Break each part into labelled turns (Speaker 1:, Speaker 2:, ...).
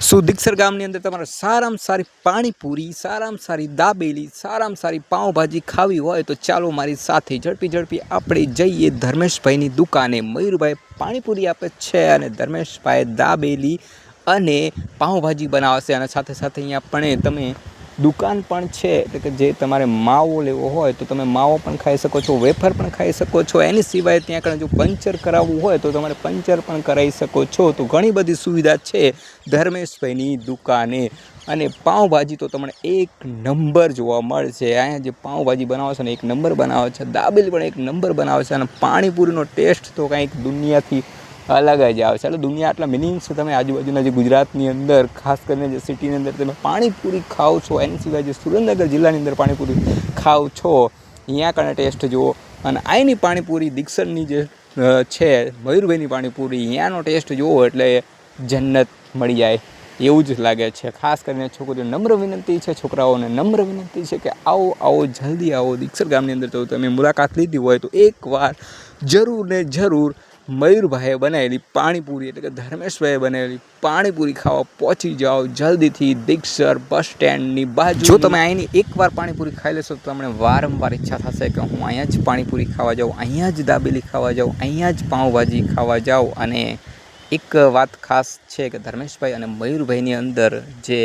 Speaker 1: સુદીક્ષર ગામની અંદર તમારે સારામાં સારી પાણીપુરી, સારામાં સારી દાબેલી, સારામાં સારી પાઉંભાજી ખાવી હોય તો ચાલો મારી સાથે ઝડપી આપણે જઈએ ધર્મેશભાઈની દુકાને. મયુરભાઈ પાણીપુરી આપે છે અને ધર્મેશભાઈ દાબેલી અને પાઉંભાજી બનાવશે, અને સાથે સાથે અહીંયા પણ તમે દુકાન પણ છે, એટલે કે જે તમારે માવો લેવો હોય તો તમે માવો પણ ખાઈ શકો છો, વેફર પણ ખાઈ શકો છો. એની સિવાય ત્યાં આગળ જો પંચર કરાવવું હોય તો તમારે પંચર પણ કરાવી શકો છો. તો ઘણી બધી સુવિધા છે ધર્મેશભાઈની દુકાને. અને પાઉંભાજી તો તમને એક નંબર જોવા મળશે. અહીંયા જે પાઉંભાજી બનાવે છે ને એક નંબર બનાવે છે, દાબેલી પણ એક નંબર બનાવે છે, અને પાણીપુરીનો ટેસ્ટ તો કંઈક દુનિયાથી અલગ જ આવે છે. એટલે દુનિયા આટલા મિનિંગ્સ તમે આજુબાજુના જે ગુજરાતની અંદર ખાસ કરીને જે સિટીની અંદર તમે પાણીપુરી ખાઓ છો, એની સિવાય જે સુરેન્દ્રનગર જિલ્લાની અંદર પાણીપુરી ખાઓ છો, અહીંયા કણે ટેસ્ટ જુઓ. અને અહીંની પાણીપુરી દીક્ષરની જે છે મયુરભાઈની પાણીપુરી, અહીંયાનો ટેસ્ટ જુઓ એટલે જન્નત મળી જાય એવું જ લાગે છે. ખાસ કરીને છોકરીઓ નમ્ર વિનંતી છે, છોકરાઓને નમ્ર વિનંતી છે કે આવો જલ્દી આવો દીક્ષર ગામની અંદર. તો તમે મુલાકાત લીધી હોય તો એકવાર જરૂર ને જરૂર મયુરભાઈએ બનાવેલી પાણીપુરી એટલે કે ધર્મેશભાઈએ બનાવેલી પાણીપુરી ખાવા પહોંચી જાઓ જલ્દીથી દીક્ષર બસ સ્ટેન્ડની બાજુ. જો તમે અહીંની એકવાર પાણીપુરી ખાઈ લેશો તો તમને વારંવાર ઈચ્છા થશે કે હું અહીંયા જ પાણીપુરી ખાવા જાઉં, અહીંયા જ દાબેલી ખાવા જાઉં, અહીંયા જ પાઉંભાજી ખાવા જાઉં. અને એક વાત ખાસ છે કે ધર્મેશભાઈ અને મયુરભાઈની અંદર જે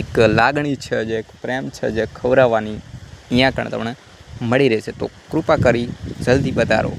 Speaker 1: એક લાગણી છે, જે એક પ્રેમ છે, જે ખવડાવવાની અહીંયા કણ તમને મળી રહેશે. તો કૃપા કરી જલ્દી પધારો.